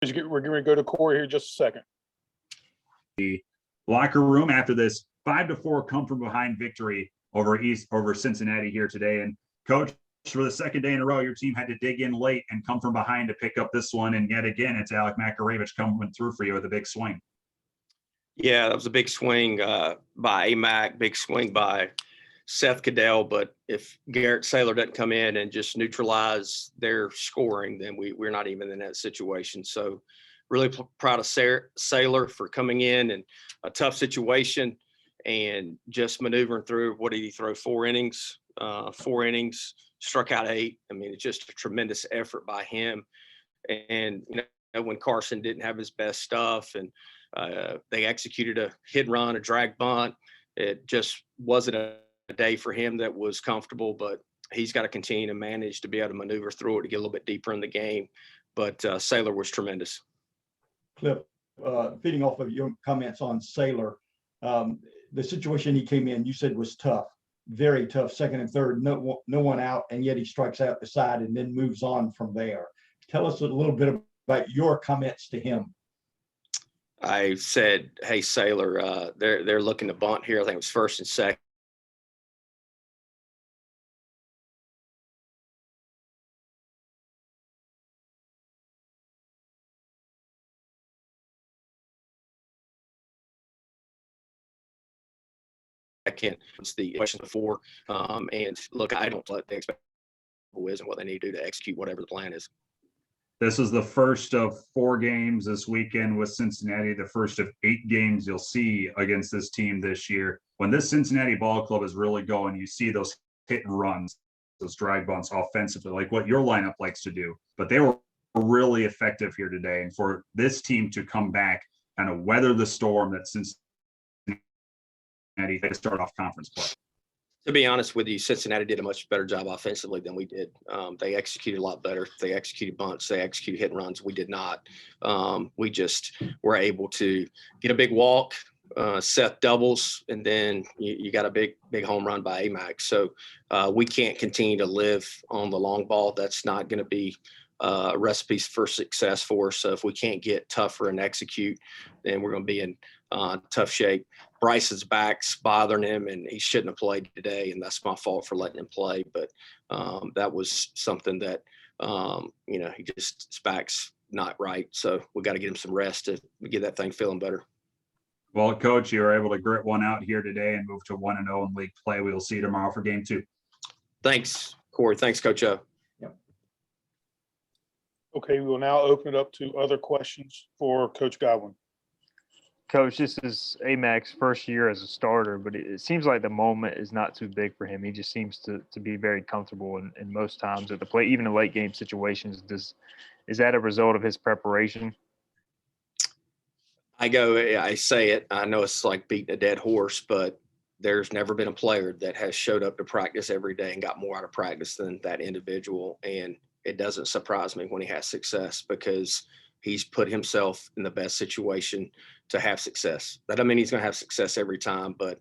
We're going to go to Corey here in just a second. The locker room after this 5-4 come from behind victory over Cincinnati here today. And coach, for the second day in a row, your team had to dig in late and come from behind to pick up this one. And yet again, it's Alec Makarevich coming through for you with a big swing. Yeah, that was a big swing by AMAC, big swing by Seth Caddell. But if Garrett Saylor doesn't come in and just neutralize their scoring, then we're not even in that situation. So really proud of Saylor for coming in and a tough situation and just maneuvering through. What did he throw? 4 innings, struck out 8. I mean, it's just a tremendous effort by him. And, when Carson didn't have his best stuff and they executed a hit run, a drag bunt, it just wasn't a day for him that was comfortable, but he's got to continue to manage to be able to maneuver through it to get a little bit deeper in the game. But Saylor was tremendous. Cliff, feeding off of your comments on Saylor, the situation he came in, you said was tough, very tough, second and third, no one out, and yet he strikes out the side and then moves on from there. Tell us a little bit about your comments to him. I said, hey, Saylor, they're looking to bunt here. I think it was first and second. It's the question before. And look, I don't let the expect who is and what they need to do to execute whatever the plan is. This is the first of 4 games this weekend with Cincinnati, the first of 8 games you'll see against this team this year. When this Cincinnati ball club is really going, you see those hit and runs, those drag bunts offensively, like what your lineup likes to do. But they were really effective here today. And for this team to come back, kind of weather the storm that Cincinnati had to start off conference play. To be honest with you, Cincinnati did a much better job offensively than we did. They executed a lot better. They executed bunts. They executed hit and runs. We did not. We just were able to get a big walk, Seth doubles, and then you got a big home run by AMAC. So we can't continue to live on the long ball. That's not going to be a recipe for success for us. So if we can't get tougher and execute, then we're going to be in tough shape. Bryce's back's bothering him, and he shouldn't have played today, and that's my fault for letting him play. But that was something that, his back's not right. So we got to get him some rest to get that thing feeling better. Well, Coach, you were able to grit one out here today and move to 1-0 in league play. We will see you tomorrow for game 2. Thanks, Corey. Thanks, Coach O. Okay, we will now open it up to other questions for Coach Godwin. Coach, this is AMAC's first year as a starter, but it seems like the moment is not too big for him. He just seems to be very comfortable in most times at the plate, even in late game situations. Is that a result of his preparation? I say it. I know it's like beating a dead horse, but there's never been a player that has showed up to practice every day and got more out of practice than that individual. And it doesn't surprise me when he has success because he's put himself in the best situation to have success. That doesn't mean he's going to have success every time, but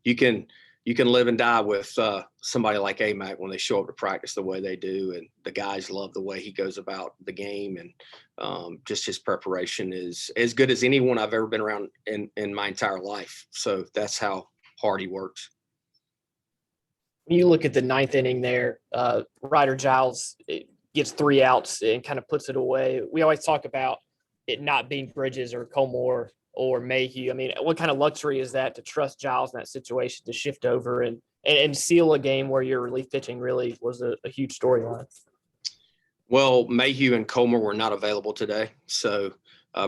you can live and die with somebody like AMAC when they show up to practice the way they do. And the guys love the way he goes about the game. And just his preparation is as good as anyone I've ever been around in my entire life. So that's how hard he works. When you look at the 9th inning there, Ryder Giles gets 3 outs and kind of puts it away. We always talk about it not being Bridges or Colmore or Mayhew. I mean, what kind of luxury is that to trust Giles in that situation to shift over and seal a game where your relief pitching really was a huge storyline? Well, Mayhew and Colmore were not available today. So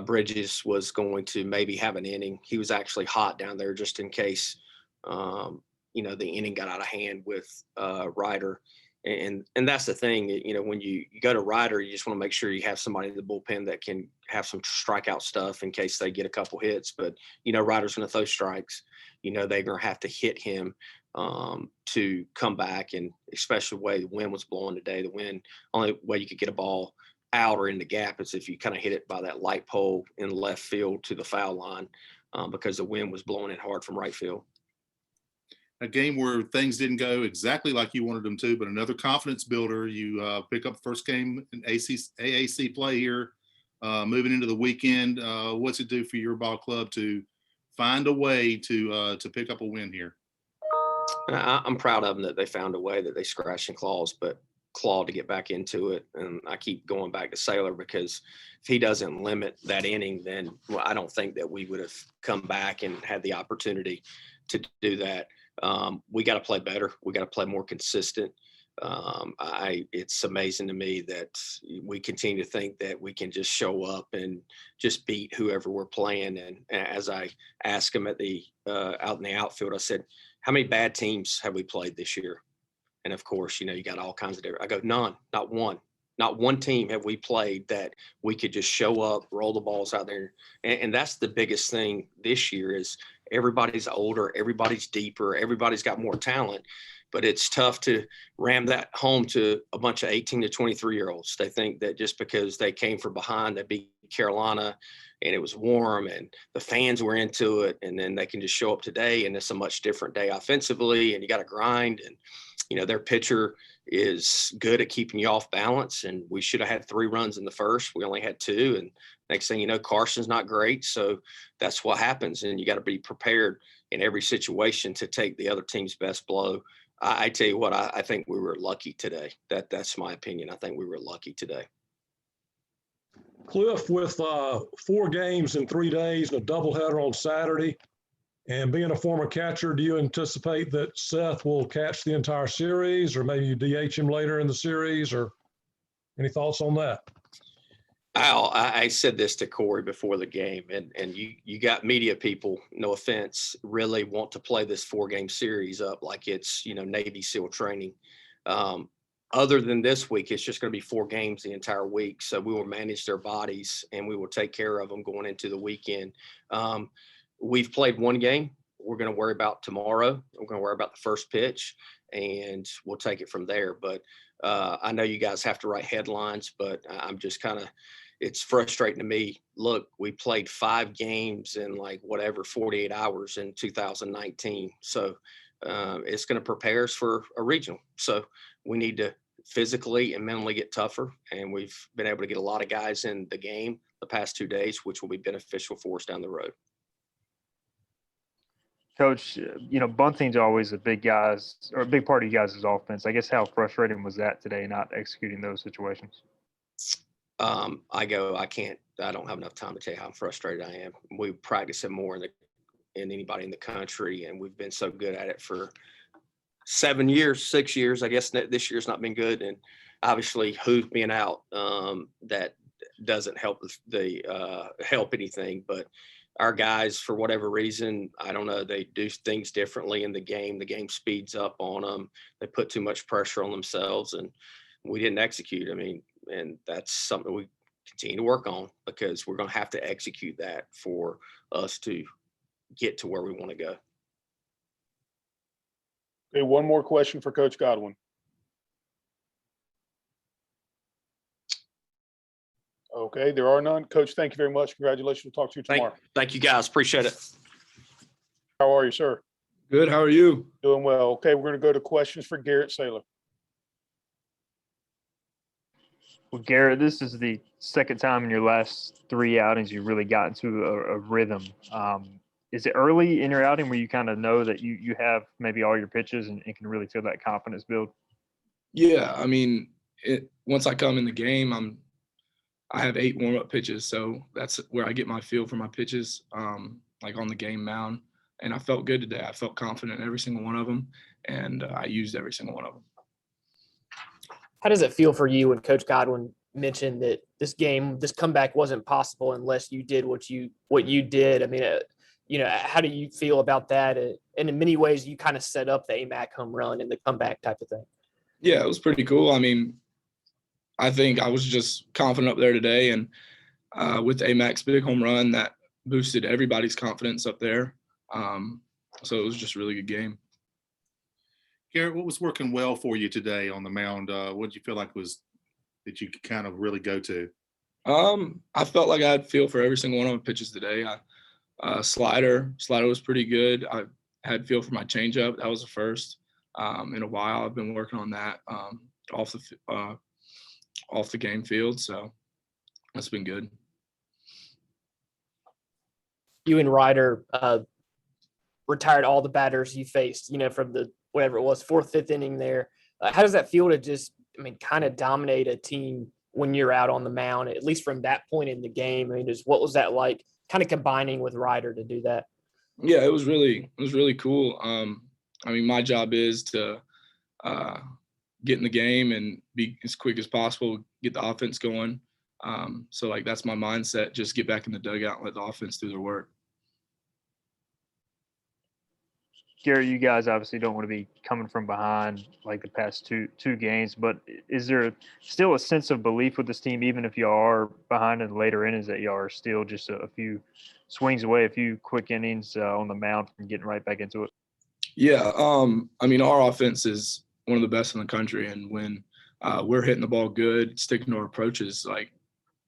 Bridges was going to maybe have an inning. He was actually hot down there just in case, the inning got out of hand with Ryder. And that's the thing, when you go to Ryder, you just want to make sure you have somebody in the bullpen that can have some strikeout stuff in case they get a couple hits. But, Ryder's going to throw strikes. They're going to have to hit him to come back. And especially the way the wind was blowing today, only way you could get a ball out or in the gap is if you kind of hit it by that light pole in left field to the foul line because the wind was blowing it hard from right field. A game where things didn't go exactly like you wanted them to, but another confidence builder. You pick up first game in AAC play here moving into the weekend, what's it do for your ball club to find a way to pick up a win here? I'm proud of them that they found a way, that they scratched and clawed to get back into it. And I keep going back to Saylor, because if he doesn't limit that inning, then I don't think that we would have come back and had the opportunity to do that. We got to play better. We got to play more consistent. It's amazing to me that we continue to think that we can just show up and just beat whoever we're playing. And as I asked him out in the outfield, I said, how many bad teams have we played this year? And of course, you got all kinds of different, I go, none, not one team have we played that we could just show up, roll the balls out there. And that's the biggest thing this year is everybody's older, everybody's deeper, everybody's got more talent, but it's tough to ram that home to a bunch of 18 to 23-year-olds. They think that just because they came from behind, they beat Carolina and it was warm and the fans were into it, and then they can just show up today and it's a much different day offensively, and you got to grind. And their pitcher is good at keeping you off balance, and we should have had 3 runs in the first. We only had 2, and next thing you know, Carson's not great. So that's what happens, and you got to be prepared in every situation to take the other team's best blow. I tell you what, I think we were lucky today. That's my opinion. I think we were lucky today. Cliff, with 4 games in 3 days and a doubleheader on Saturday, and being a former catcher, do you anticipate that Seth will catch the entire series, or maybe you DH him later in the series, or any thoughts on that? Al, I said this to Corey before the game, and you got media people, no offense, really want to play this 4-game series up like it's, Navy SEAL training. Other than this week, it's just going to be 4 games the entire week. So we will manage their bodies and we will take care of them going into the weekend. We've played 1 game. We're going to worry about tomorrow. We're going to worry about the first pitch, and we'll take it from there. But I know you guys have to write headlines, but I'm just it's frustrating to me. Look, we played 5 games in 48 hours in 2019. So it's going to prepare us for a regional. So we need to physically and mentally get tougher. And we've been able to get a lot of guys in the game the past 2 days, which will be beneficial for us down the road. Coach, bunting's always a big part of you guys' offense. I guess how frustrating was that today, not executing those situations? I don't have enough time to tell you how frustrated I am. We practice it more than anybody in the country, and we've been so good at it for 7 years, 6 years. I guess this year's not been good, and obviously who's being out, that doesn't help help anything. But our guys, for whatever reason, I don't know, they do things differently in the game. The game speeds up on them. They put too much pressure on themselves, and we didn't execute. And that's something we continue to work on, because we're going to have to execute that for us to get to where we want to go. Okay, one more question for Coach Godwin. Okay, there are none. Coach, thank you very much. Congratulations. We'll talk to you tomorrow. Thank you, guys. Appreciate it. How are you, sir? Good. How are you? Doing well. Okay, we're going to go to questions for Garrett Saylor. Well, Garrett, this is the second time in your last 3 outings you really got into a rhythm. Is it early in your outing where you kind of know that you have maybe all your pitches and can really feel that confidence build? Yeah, once I come in the game, I have 8 warm-up pitches, so that's where I get my feel for my pitches, on the game mound. And I felt good today. I felt confident in every single one of them, and I used every single one of them. How does it feel for you when Coach Godwin mentioned that this comeback wasn't possible unless you did what you did? How do you feel about that? And in many ways, you kind of set up the AMAC home run and the comeback type of thing. Yeah, it was pretty cool. I think I was just confident up there today, and with AMAC's big home run, that boosted everybody's confidence up there. So it was just a really good game. Garrett, what was working well for you today on the mound? What did you feel like that you could kind of really go to? I felt like I had feel for every single one of my pitches today. Slider was pretty good. I had feel for my changeup. That was the first in a while. I've been working on that off the game field, so that's been good. you and Ryder retired all the batters you faced, from the whatever it was, fourth, fifth inning there. How does that feel to just, kind of dominate a team when you're out on the mound, at least from that point in the game? What was that like, kind of combining with Ryder to do that? Yeah, it was really cool. My job is to get in the game and be as quick as possible, get the offense going. So like that's my mindset, just get back in the dugout and let the offense do their work. Gary, you guys obviously don't want to be coming from behind like the past two games, but is there still a sense of belief with this team, even if you are behind in the later innings, that you are still just a few swings away, a few quick innings on the mound from getting right back into it? Yeah, our offense is one of the best in the country, and when we're hitting the ball good, sticking to our approaches, like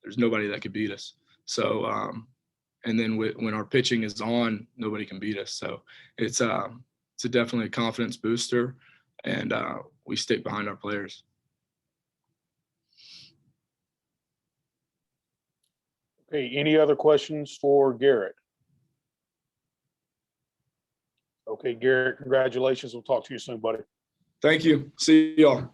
there's nobody that could beat us. So, and then when our pitching is on, nobody can beat us. So it's definitely a confidence booster, and we stick behind our players. Okay, any other questions for Garrett? Okay, Garrett, congratulations. We'll talk to you soon, buddy. Thank you. See y'all.